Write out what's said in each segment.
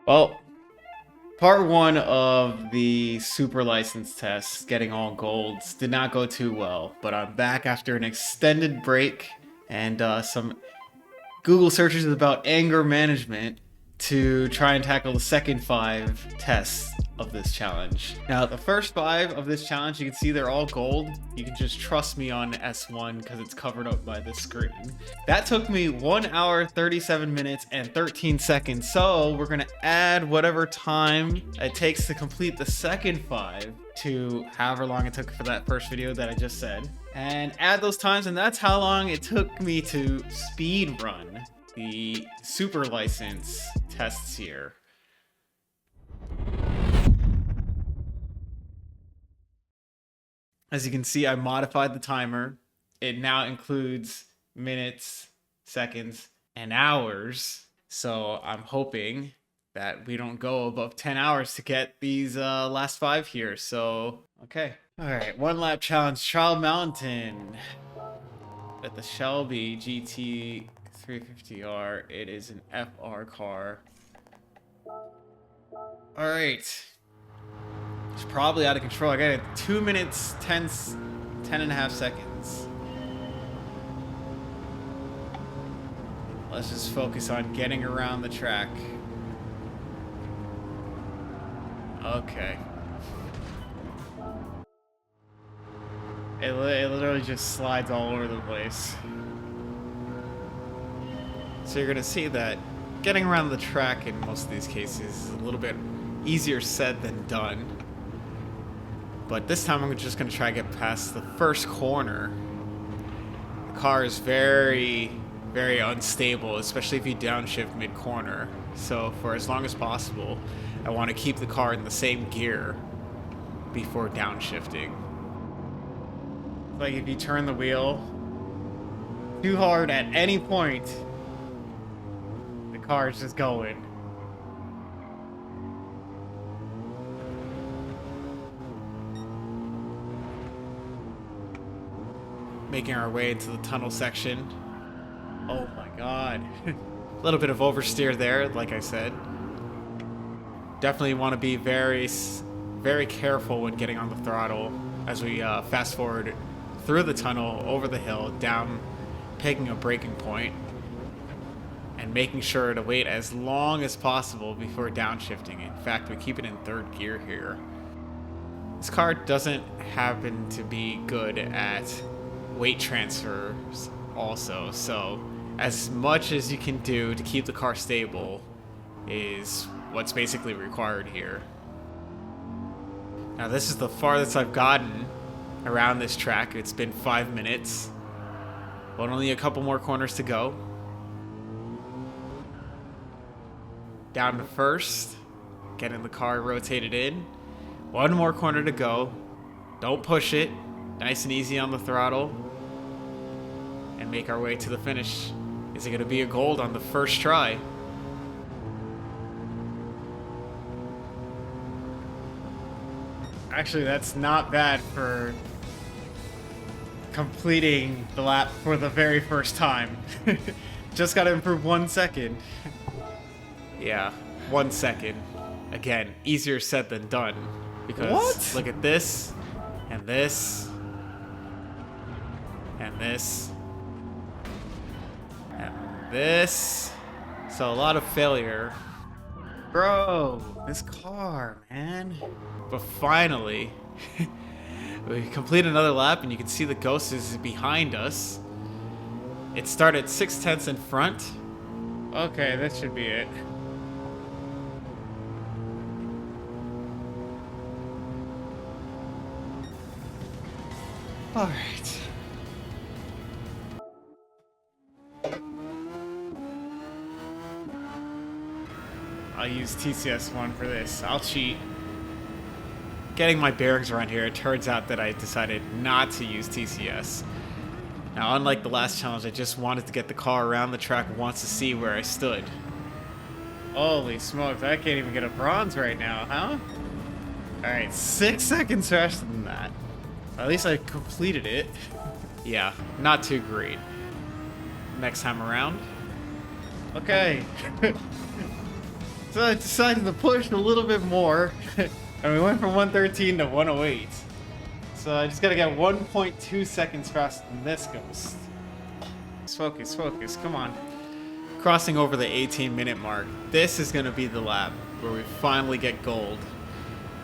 Well, part one of the super license test, getting all golds, did not go too well, but I'm back after an extended break and some Google searches about anger management to try and tackle the second 5 tests of this challenge. Now, the first 5 of this challenge, you can see they're all gold. You can just trust me on S1 because it's covered up by the screen. That took me 1 hour, 37 minutes, and 13 seconds. So we're gonna add whatever time it takes to complete the second 5 to however long it took for that first video that I just said, and add those times, and that's how long it took me to speed run the super license tests here. As you can see, I modified the timer. It now includes minutes, seconds, and hours. So I'm hoping that we don't go above 10 hours to get these last 5 here. So, okay. All right, 1 lap challenge, Trial Mountain. At the Shelby GT350R, it is an FR car. All right. It's probably out of control. I got it 2 minutes, 10 and a half seconds. Let's just focus on getting around the track. Okay. It literally just slides all over the place. So you're gonna see that getting around the track in most of these cases is a little bit easier said than done. But this time I'm just gonna try to get past the first corner. The car is very, very unstable, especially if you downshift mid-corner. So for as long as possible, I want to keep the car in the same gear before downshifting. Like if you turn the wheel too hard at any point, the car is just going. Making our way into the tunnel section. Oh my god. A little bit of oversteer there, like I said. Definitely want to be very, very careful when getting on the throttle as we fast forward through the tunnel, over the hill, down, picking a braking point, and making sure to wait as long as possible before downshifting. In fact, we keep it in 3rd gear here. This car doesn't happen to be good at weight transfers also, so as much as you can do to keep the car stable is what's basically required here. Now this is the farthest I've gotten around this track. It's been 5 minutes, but only a couple more corners to go. Down to first, getting the car rotated in. 1 more corner to go. Don't push it. Nice and easy on the throttle. And make our way to the finish. Is it going to be a gold on the first try? Actually, that's not bad for completing the lap for the very first time. Just got to improve 1 second. Yeah, 1 second. Again, easier said than done. Because what? Look at this, and this, and this, and this. So a lot of failure. Bro, this car, man. But finally, we complete another lap, and you can see the ghost is behind us. It started 6/10 in front. Okay, that should be it. All right. I'll use TCS1 for this. I'll cheat. Getting my bearings around here, it turns out that I decided not to use TCS. Now, unlike the last challenge, I just wanted to get the car around the track once to see where I stood. Holy smokes, I can't even get a bronze right now, huh? Alright, 6 seconds faster than that. At least I completed it. Yeah, not too great. Next time around. Okay. So I decided to push a little bit more, and we went from 113 to 108. So I just gotta get 1.2 seconds faster than this ghost. Focus, focus, come on. Crossing over the 18-minute mark. This is gonna be the lap where we finally get gold.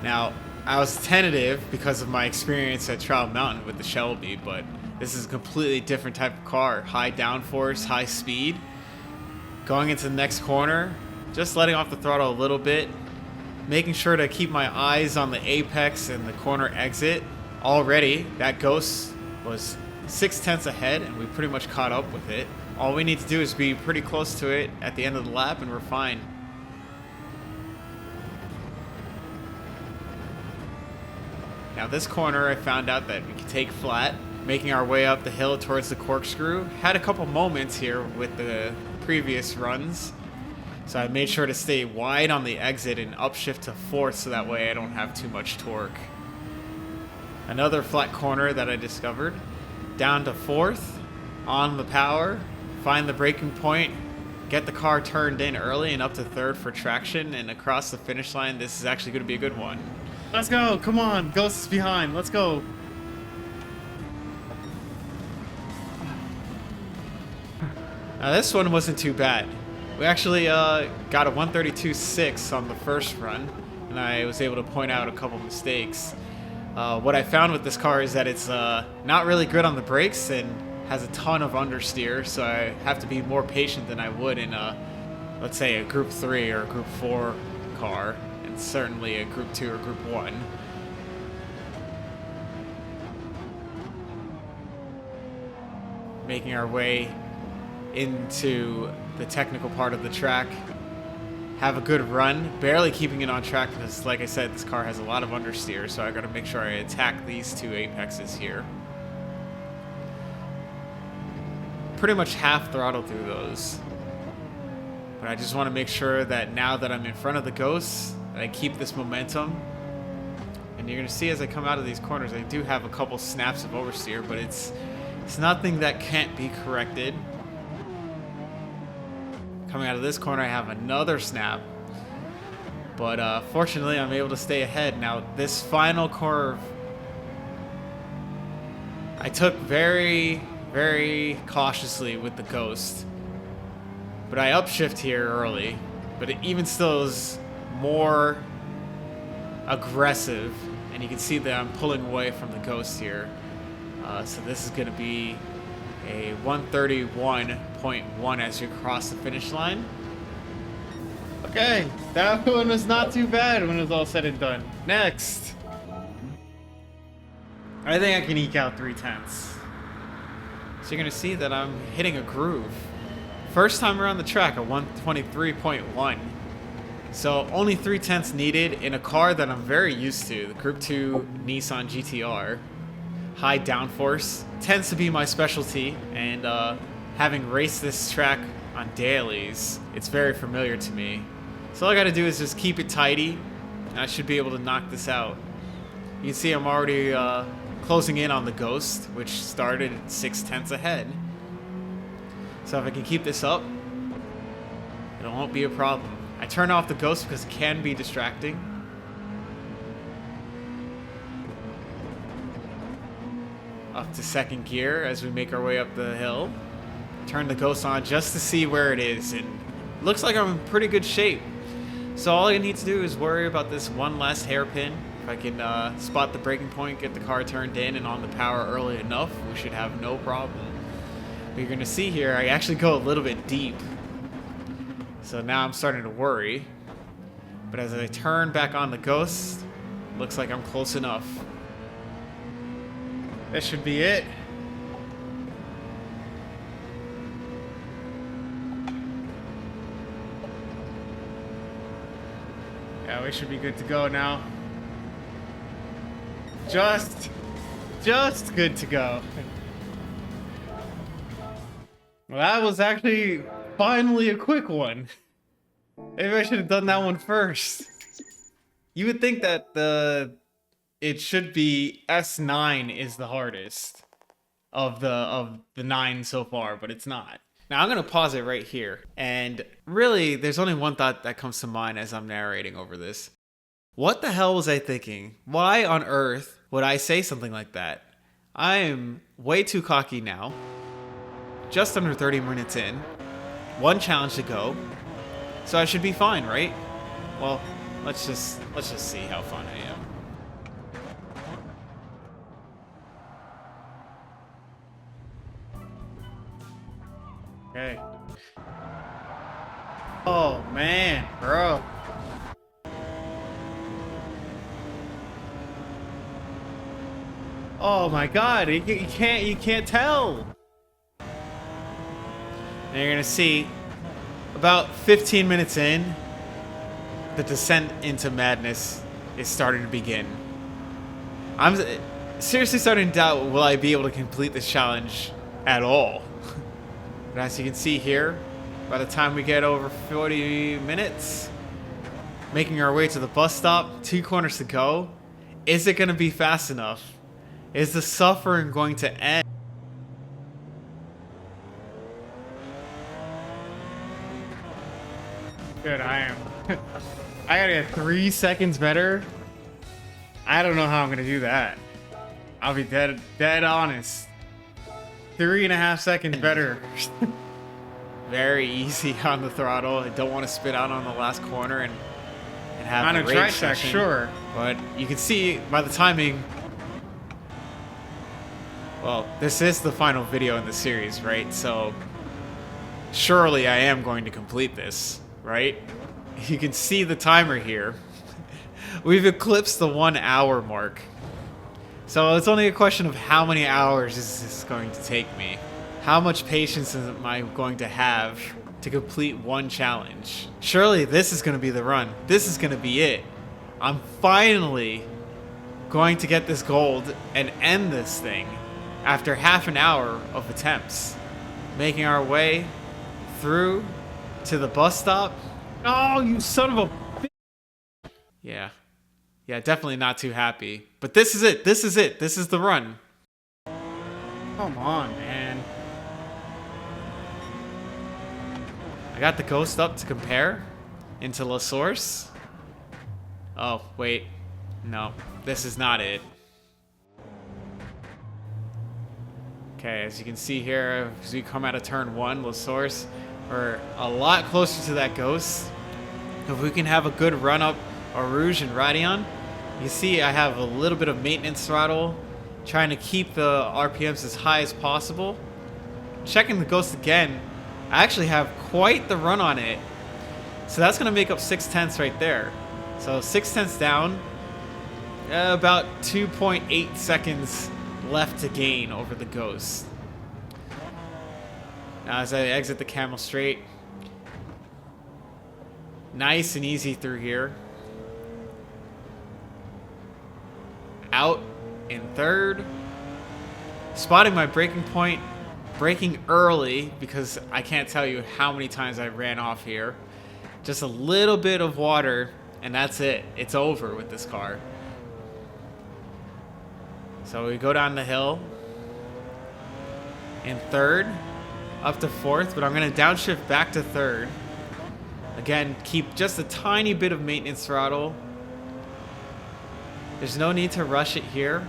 Now, I was tentative because of my experience at Trial Mountain with the Shelby, but this is a completely different type of car. High downforce, high speed. Going into the next corner, just letting off the throttle a little bit, making sure to keep my eyes on the apex and the corner exit. Already, that ghost was 0.6 ahead, and we pretty much caught up with it. All we need to do is be pretty close to it at the end of the lap, and we're fine. Now this corner, I found out that we could take flat, making our way up the hill towards the corkscrew. Had a couple moments here with the previous runs, so I made sure to stay wide on the exit and upshift to fourth so that way I don't have too much torque. Another flat corner that I discovered. Down to fourth, on the power, find the braking point, get the car turned in early and up to third for traction, and across the finish line. This is actually going to be a good one. Let's go, come on, Ghost is behind, let's go. Now this one wasn't too bad. We actually got a 132.6 on the first run, and I was able to point out a couple mistakes. What I found with this car is that it's not really good on the brakes and has a ton of understeer, so I have to be more patient than I would in let's say a Group 3 or a Group 4 car, and certainly a Group 2 or Group 1. Making our way into the technical part of the track. Have a good run, barely keeping it on track because, like I said, this car has a lot of understeer, so I gotta make sure I attack these two apexes here. Pretty much half throttle through those. But I just want to make sure that now that I'm in front of the Ghosts, that I keep this momentum. And you're gonna see as I come out of these corners, I do have a couple snaps of oversteer, but it's nothing that can't be corrected. Coming out of this corner, I have another snap. But fortunately, I'm able to stay ahead. Now, this final curve, I took very, very cautiously with the Ghost. But I upshift here early. But it even still is more aggressive. And you can see that I'm pulling away from the Ghost here. So this is going to be a 131.1 as you cross the finish line. Okay, that one was not too bad when it was all said and done. Next. I think I can eke out 3/10. So you're going to see that I'm hitting a groove. First time around the track, a 123.1. So only 3/10 needed in a car that I'm very used to, the Group 2 Nissan GTR. High downforce tends to be my specialty, and having raced this track on dailies, it's very familiar to me. So all I gotta do is just keep it tidy, and I should be able to knock this out. You can see I'm already closing in on the Ghost, which started 0.6 ahead. So if I can keep this up, it won't be a problem. I turn off the Ghost because it can be distracting. Up to second gear as we make our way up the hill. Turn the Ghost on just to see where it is, and looks like I'm in pretty good shape. So all I need to do is worry about this one last hairpin. If I can spot the braking point, get the car turned in and on the power early enough, we should have no problem. But you're gonna see here, I actually go a little bit deep. So now I'm starting to worry. But as I turn back on the Ghost, looks like I'm close enough. That should be it. Yeah, we should be good to go now. Just good to go. Well, that was actually finally a quick one. Maybe I should have done that one first. You would think that it should be S9 is the hardest of the 9 so far, but it's not. Now I'm going to pause it right here. And really, there's only one thought that comes to mind as I'm narrating over this. What the hell was I thinking? Why on earth would I say something like that? I am way too cocky now. Just under 30 minutes in. One challenge to go. So I should be fine, right? Well, let's just see how fun I am. Okay. Oh man, bro. Oh my god, you can't tell. And you're gonna see about 15 minutes in, the descent into madness is starting to begin. I'm seriously starting to doubt, will I be able to complete this challenge at all? But as you can see here, by the time we get over 40 minutes, making our way to the bus stop, 2 corners to go, is it gonna be fast enough? Is the suffering going to end? Good, I am. I gotta get 3 seconds better. I don't know how I'm gonna do that. I'll be dead honest. 3.5 seconds better. Very easy on the throttle. I don't want to spit out on the last corner and have on a dry track, sure. But you can see by the timing. Well, this is the final video in the series, right? So surely I am going to complete this, right? You can see the timer here. We've eclipsed the 1 hour mark. So it's only a question of how many hours is this going to take me. How much patience am I going to have to complete one challenge? Surely this is going to be the run. This is going to be it. I'm finally going to get this gold and end this thing after half an hour of attempts. Making our way through to the bus stop. Oh, you son of a bitch. Yeah. Yeah, definitely not too happy. But this is it. This is it. This is the run. Come on, man. I got the ghost up to compare into La Source. Oh, wait. No, this is not it. Okay, as you can see here, as we come out of turn 1, La Source, we're a lot closer to that ghost. If we can have a good run up Rouge and Radion, you see I have a little bit of maintenance throttle, trying to keep the RPMs as high as possible. Checking the ghost again, I actually have quite the run on it. So that's going to make up 6/10 right there. So 6/10 down, about 2.8 seconds left to gain over the ghost. Now as I exit the Camel Straight, nice and easy through here. Out in third. Spotting my braking point. Braking early because I can't tell you how many times I ran off here. Just a little bit of water and that's it. It's over with this car. So we go down the hill in third, up to fourth, but I'm going to downshift back to third. Again, keep just a tiny bit of maintenance throttle. There's no need to rush it here.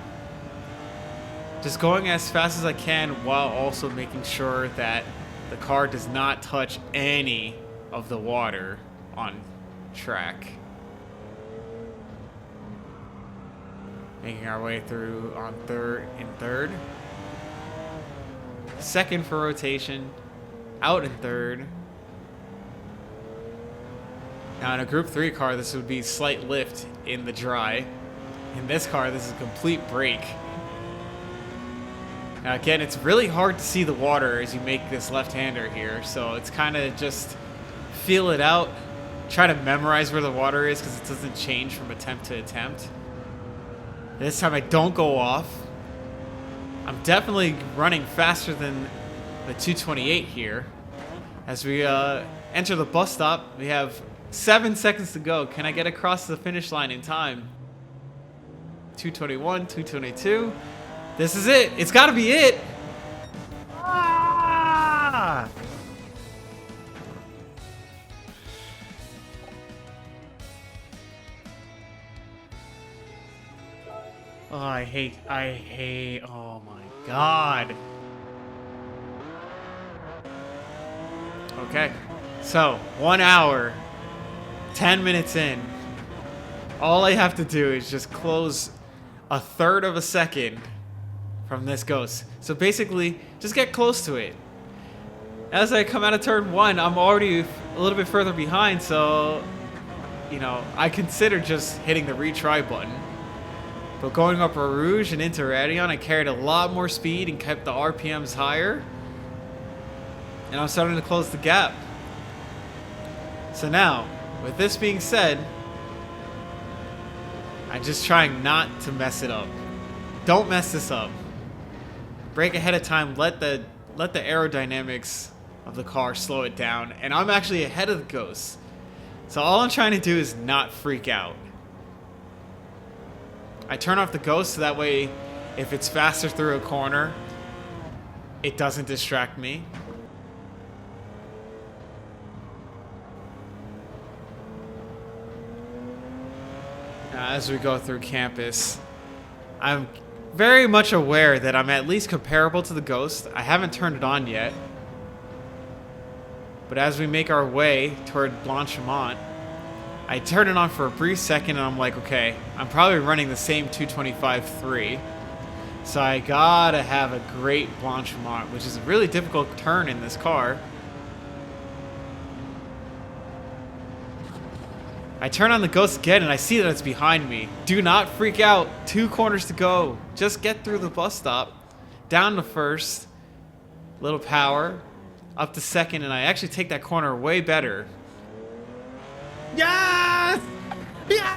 Just going as fast as I can while also making sure that the car does not touch any of the water on track. Making our way through on third. Second for rotation. Out in third. Now in a Group 3 car, this would be slight lift in the dry. In this car, this is a complete brake. Now again, it's really hard to see the water as you make this left-hander here, so it's kind of just feel it out. Try to memorize where the water is because it doesn't change from attempt to attempt. This time I don't go off. I'm definitely running faster than the 228 here. As we enter the bus stop, we have 7 seconds to go. Can I get across the finish line in time? 221, 222. This is it. It's got to be it. Ah! Oh, I hate, oh my God. Okay, so 1 hour, 10 minutes in. All I have to do is just close a third of a second from this ghost. So basically, just get close to it. As I come out of turn 1, I'm already a little bit further behind, so, you know, I consider just hitting the retry button. But going up Eau Rouge and into Radion, I carried a lot more speed and kept the RPMs higher. And I'm starting to close the gap. So now, with this being said, I'm just trying not to mess it up. Don't mess this up. Brake ahead of time, let the aerodynamics of the car slow it down. And I'm actually ahead of the ghost. So all I'm trying to do is not freak out. I turn off the ghost so that way if it's faster through a corner, it doesn't distract me. As we go through campus, I'm very much aware that I'm at least comparable to the ghost. I haven't turned it on yet. But as we make our way toward Blanchimont, I turn it on for a brief second and I'm like, okay, I'm probably running the same 225.3. So I gotta have a great Blanchimont, which is a really difficult turn in this car. I turn on the ghost again and I see that it's behind me. Do not freak out. 2 corners to go. Just get through the bus stop. Down to first. Little power. Up to second, and I actually take that corner way better. Yes! Yes!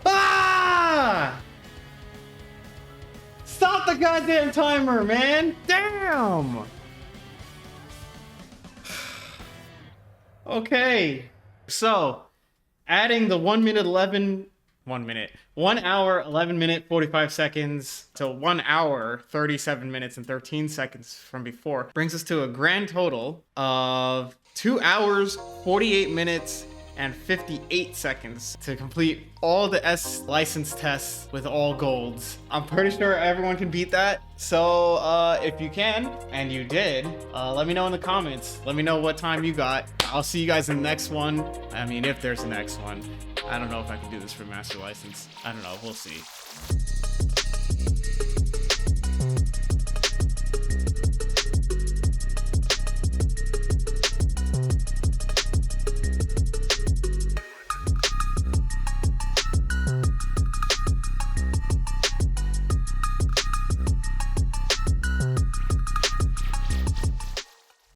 Ah! Stop the goddamn timer, man! Damn! Okay, so adding the 1 hour 11 minute 45 seconds to 1 hour 37 minutes and 13 seconds from before brings us to a grand total of 2 hours 48 minutes and 58 seconds to complete all the S license tests with all golds. I'm pretty sure everyone can beat that. So if you can, and you did, let me know in the comments. Let me know what time you got. I'll see you guys in the next one. I mean, if there's a next one. I don't know if I can do this for master license. I don't know. We'll see.